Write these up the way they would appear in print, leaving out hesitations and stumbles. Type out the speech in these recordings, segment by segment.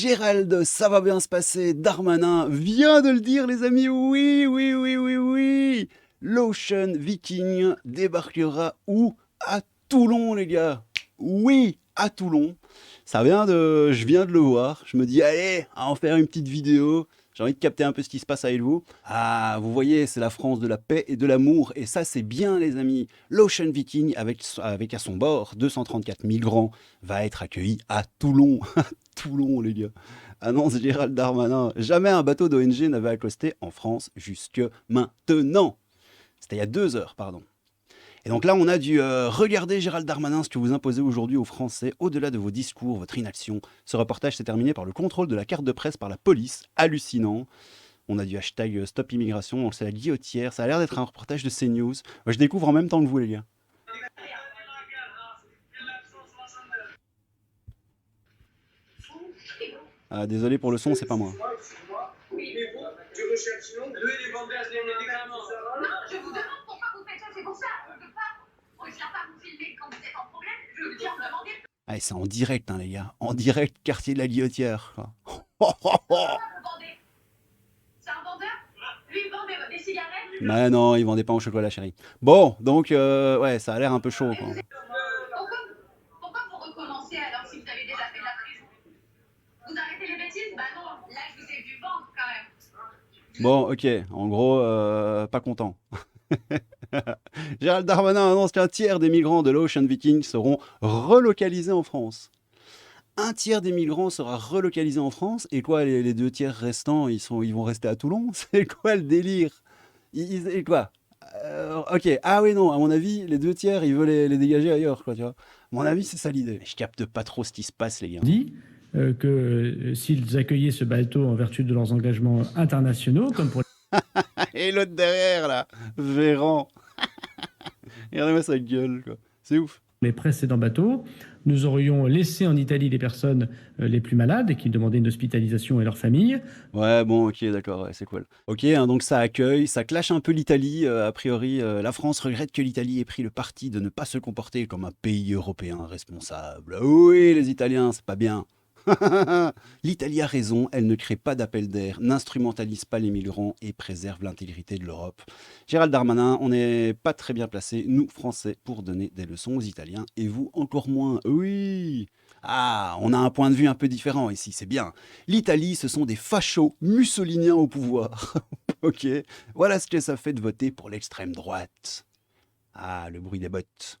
Gérald, ça va bien se passer. Darmanin vient de le dire, les amis. Oui, oui, oui, oui, oui. L'Ocean Viking débarquera où? À Toulon, les gars. Oui, à Toulon. Je viens de le voir. Je me dis, allez, à en faire une petite vidéo. J'ai envie de capter un peu ce qui se passe avec vous. Ah, vous voyez, c'est la France de la paix et de l'amour. Et ça, c'est bien, les amis. L'Ocean Viking, avec à son bord 234 migrants, va être accueilli à Toulon. Toulon, les gars. Annonce Gérald Darmanin. Jamais un bateau d'ONG n'avait accosté en France jusque maintenant. C'était il y a 2 heures, pardon. Et donc là, on a dû regarder Gérald Darmanin, ce que vous imposez aujourd'hui aux Français, au-delà de vos discours, votre inaction. Ce reportage s'est terminé par le contrôle de la carte de presse par la police. Hallucinant. On a du hashtag Stop Immigration, donc c'est la guillotière. Ça a l'air d'être un reportage de CNews. Moi, je découvre en même temps que vous, les gars. Ah, désolé pour le son, c'est pas moi. Oui, mais vous, tu recherches non, les vendeuse des médicaments. Non, je vous demande pourquoi vous faites ça, c'est pour ça. On ne peut pas. On ne vient pas vous filmer quand vous êtes en problème. Je veux dire, demander. Ah, c'est en direct, hein, les gars. En direct, quartier de la guillotière, quoi. Vous vendez. C'est un vendeur. Lui, il vend des cigarettes. Mais non, ils vendaient pas au chocolat, chérie. Bon, donc, ouais, ça a l'air un peu chaud, quoi. Pourquoi vous recommencez alors si vous avez déjà fait de la prison? Vous arrêtez les bêtises? Bah non, là je vous ai vu vendre quand même. Bon, ok, en gros, pas content. Gérald Darmanin annonce qu'un tiers des migrants de l'Ocean Viking seront relocalisés en France. Un tiers des migrants sera relocalisé en France, et quoi, les 2 tiers restants, ils vont rester à Toulon? C'est quoi le délire? Et quoi? Ok, ah oui, non, à mon avis, les 2 tiers, ils veulent les dégager ailleurs, quoi, tu vois. À mon avis, c'est ça l'idée. Je capte pas trop ce qui se passe, les gars. Dit que s'ils accueillaient ce bateau en vertu de leurs engagements internationaux, comme pour Et l'autre derrière, là, Véran. Regardez-moi sa gueule, quoi. C'est ouf. les précédents bateaux, nous aurions laissé en Italie les personnes les plus malades et qui demandaient une hospitalisation et leurs familles. Ouais, bon, ok, d'accord, ouais, c'est cool. Ok, hein, donc ça accueille, ça clash un peu l'Italie. A priori, la France regrette que l'Italie ait pris le parti de ne pas se comporter comme un pays européen responsable. Oui, les Italiens, c'est pas bien. L'Italie a raison, elle ne crée pas d'appel d'air, n'instrumentalise pas les migrants et préserve l'intégrité de l'Europe. Gérald Darmanin, on n'est pas très bien placés, nous, Français, pour donner des leçons aux Italiens, et vous encore moins. Oui. Ah, on a un point de vue un peu différent ici, c'est bien. L'Italie, ce sont des fachos mussoliniens au pouvoir. Ok, voilà ce que ça fait de voter pour l'extrême droite. Ah, le bruit des bottes.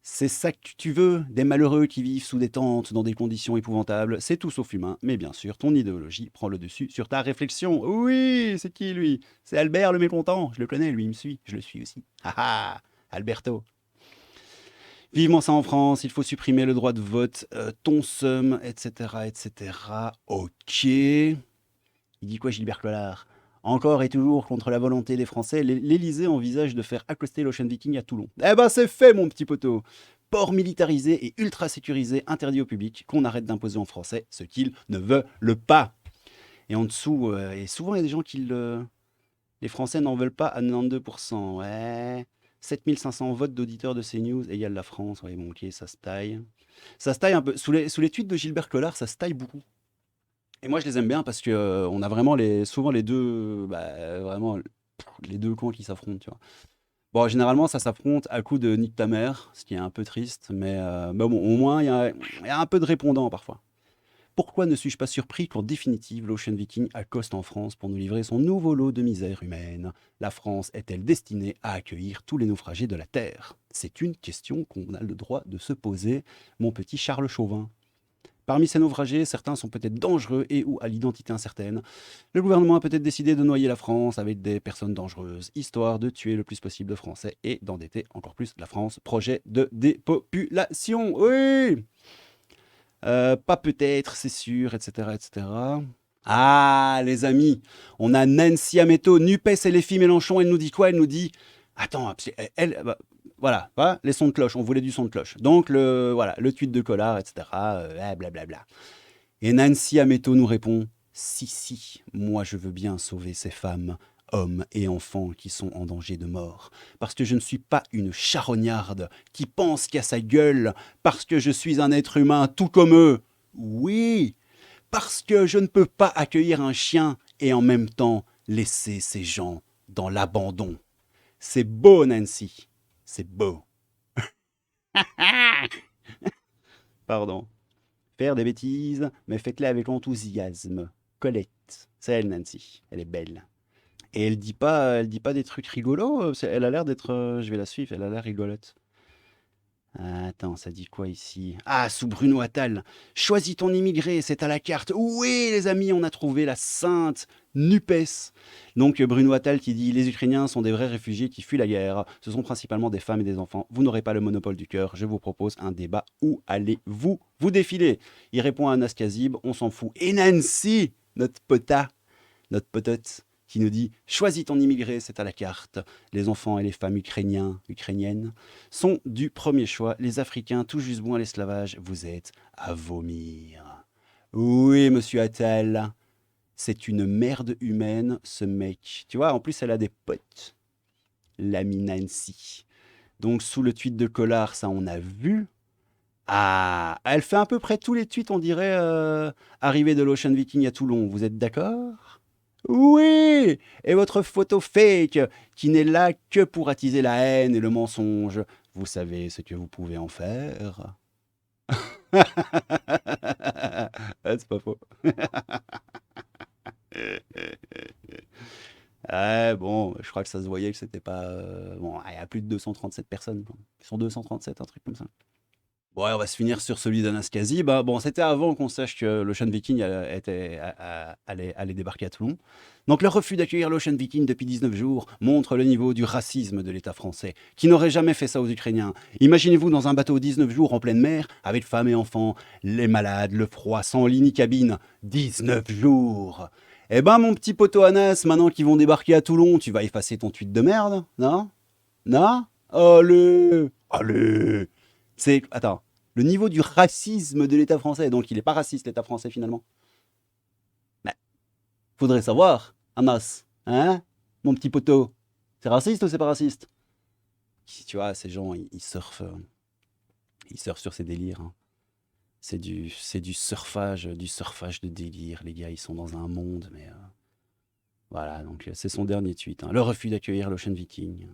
C'est ça que tu veux? Des malheureux qui vivent sous des tentes dans des conditions épouvantables. C'est tout sauf humain, mais bien sûr, ton idéologie prend le dessus sur ta réflexion. Oui, c'est qui lui? C'est Albert le mécontent. Je le connais, lui, il me suit. Je le suis aussi. Ah ah, Alberto. Vivement ça en France, il faut supprimer le droit de vote, ton seum, etc., etc. Ok. Il dit quoi, Gilbert Collard? Encore et toujours contre la volonté des Français, l'Élysée envisage de faire accoster l'Ocean Viking à Toulon. Eh ben c'est fait, mon petit poteau. Port militarisé et ultra sécurisé interdit au public, qu'on arrête d'imposer en Français ce qu'ils ne veulent pas. Et en dessous, et souvent il y a des gens qui le... Les Français n'en veulent pas à 92%. Ouais. 7500 votes d'auditeurs de CNews égale la France. Ouais, bon, ok, ça se taille. Ça se taille un peu. Sous les tweets de Gilbert Collard, ça se taille beaucoup. Et moi, je les aime bien parce que on a vraiment souvent les deux, bah, vraiment les deux camps qui s'affrontent, tu vois. Bon, généralement, ça s'affronte à coup de nique ta mère, ce qui est un peu triste, mais bon, au moins, il y a un peu de répondants parfois. Pourquoi ne suis-je pas surpris qu'en définitive, l'Ocean Viking accoste en France pour nous livrer son nouveau lot de misère humaine? La France est-elle destinée à accueillir tous les naufragés de la Terre? C'est une question qu'on a le droit de se poser, mon petit Charles Chauvin. Parmi ces naufragés, certains sont peut-être dangereux et ou à l'identité incertaine. Le gouvernement a peut-être décidé de noyer la France avec des personnes dangereuses, histoire de tuer le plus possible de Français et d'endetter encore plus la France. Projet de dépopulation, oui. Pas peut-être, c'est sûr, etc., etc. Ah, les amis, on a Nancy Ameto, Nupes et les filles Mélenchon. Elle nous dit quoi? Elle nous dit, attends, bah, voilà, les sons de cloche. On voulait du son de cloche. Donc voilà, le tweet de Collard, etc. Blablabla. Et Nancy Ameto nous répond, si, si, moi je veux bien sauver ces femmes, hommes et enfants qui sont en danger de mort, parce que je ne suis pas une charognarde qui pense qu'à sa gueule, parce que je suis un être humain tout comme eux. Oui, Parce que je ne peux pas accueillir un chien et en même temps laisser ces gens dans l'abandon. C'est beau, Nancy. C'est beau. Pardon. Faire des bêtises, mais faites-les avec enthousiasme. Colette, c'est elle, Nancy. Elle est belle. Et elle dit pas des trucs rigolos. Elle a l'air d'être. Je vais la suivre. Elle a l'air rigolote. Attends, ça dit quoi ici? Ah, sous Bruno Attal. Choisis ton immigré, c'est à la carte. Oui, les amis, on a trouvé la sainte NUPES. Donc Bruno Attal qui dit: les Ukrainiens sont des vrais réfugiés qui fuient la guerre. Ce sont principalement des femmes et des enfants. Vous n'aurez pas le monopole du cœur. Je vous propose un débat. Où allez-vous vous défiler? Il répond à Anas Kazib, on s'en fout. Et Nancy, notre potote, qui nous dit: choisis ton immigré, c'est à la carte. Les enfants et les femmes ukrainiennes sont du premier choix. Les Africains, tout juste bons à l'esclavage, vous êtes à vomir. Oui, monsieur Attal, c'est une merde humaine, ce mec. Tu vois, en plus, elle a des potes. L'ami Nancy. Donc, sous le tweet de Collard, ça, on a vu. Ah, elle fait à peu près tous les tweets, on dirait, arrivée de l'Ocean Viking à Toulon. Vous êtes d'accord? Oui! Et votre photo fake, qui n'est là que pour attiser la haine et le mensonge. Vous savez ce que vous pouvez en faire? Ah, c'est pas faux. Ouais, bon, je crois que ça se voyait que c'était pas... Bon, il y a plus de 237 personnes, quoi. Ils sont 237, un truc comme ça. Bon, ouais, on va se finir sur celui d'Anas Kazib. Bon, c'était avant qu'on sache que l'Ocean Viking allait débarquer à Toulon. Donc, le refus d'accueillir l'Ocean Viking depuis 19 jours montre le niveau du racisme de l'État français, qui n'aurait jamais fait ça aux Ukrainiens. Imaginez-vous dans un bateau 19 jours en pleine mer, avec femmes et enfants, les malades, le froid, sans lit ni cabine. 19 jours! Eh ben, mon petit poteau Anas, maintenant qu'ils vont débarquer à Toulon, tu vas effacer ton tweet de merde, non? Non? Allez! Allez! Attends, le niveau du racisme de l'État français, donc il n'est pas raciste l'État français finalement. Mais, faudrait savoir, Anas, hein, mon petit poteau, c'est raciste ou c'est pas raciste? Tu vois, ces gens, ils surfent sur ces délires. Hein. C'est du surfage de délire. Les gars, ils sont dans un monde, mais voilà, donc c'est son dernier tweet. Hein. Le refus d'accueillir l'Ocean Viking.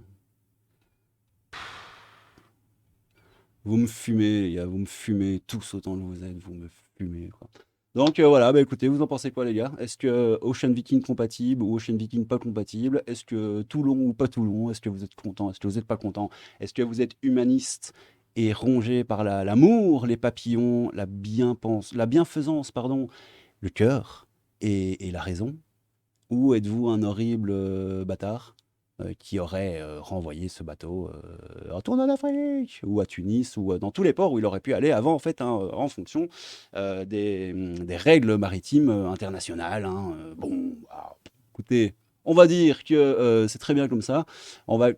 Vous me fumez, les gars, vous me fumez tous autant que vous êtes, vous me fumez, quoi. Donc voilà, bah écoutez, vous en pensez quoi, les gars? Est-ce que Ocean Viking compatible ou Ocean Viking pas compatible? Est-ce que Toulon ou pas Toulon? Est-ce que vous êtes content? Est-ce que vous n'êtes pas content? Est-ce que vous êtes humaniste et rongé par l'amour, les papillons, la bienfaisance, pardon, le cœur et la raison? Ou êtes-vous un horrible bâtard qui aurait renvoyé ce bateau retourne en Afrique ou à Tunis ou dans tous les ports où il aurait pu aller avant, en fait, hein, en fonction des règles maritimes internationales. Hein. Bon, écoutez, on va dire que c'est très bien comme ça. On va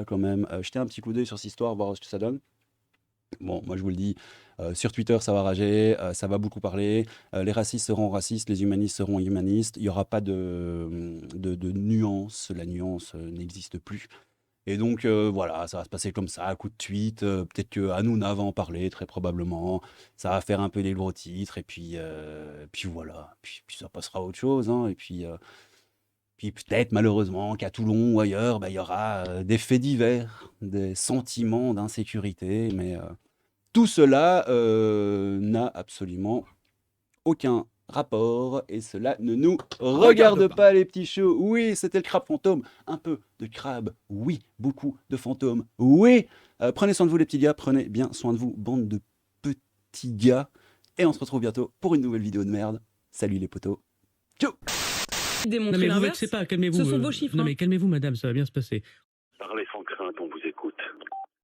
quand même jeter un petit coup d'œil sur cette histoire, voir ce que ça donne. Bon, moi je vous le dis, sur Twitter ça va rager, ça va beaucoup parler, les racistes seront racistes, les humanistes seront humanistes, il n'y aura pas de nuance, la nuance n'existe plus. Et donc voilà, ça va se passer comme ça, à coup de tweet, peut-être que Hanouna va en parler, très probablement, ça va faire un peu les gros titres, et puis voilà, puis ça passera à autre chose, hein, et puis peut-être malheureusement qu'à Toulon ou ailleurs, bah, il y aura des faits divers, des sentiments d'insécurité, mais tout cela n'a absolument aucun rapport et cela ne nous regarde pas, les petits choux. Oui, c'était le crabe fantôme. Un peu de crabe, oui. Beaucoup de fantômes, oui. Prenez soin de vous, les petits gars. Prenez bien soin de vous, bande de petits gars. Et on se retrouve bientôt pour une nouvelle vidéo de merde. Salut les potos. Ciao. Non mais vous vexez pas, calmez-vous. Ce sont vos chiffres. Non hein. mais calmez-vous, madame, ça va bien se passer. Parlez sans crainte, on vous écoute.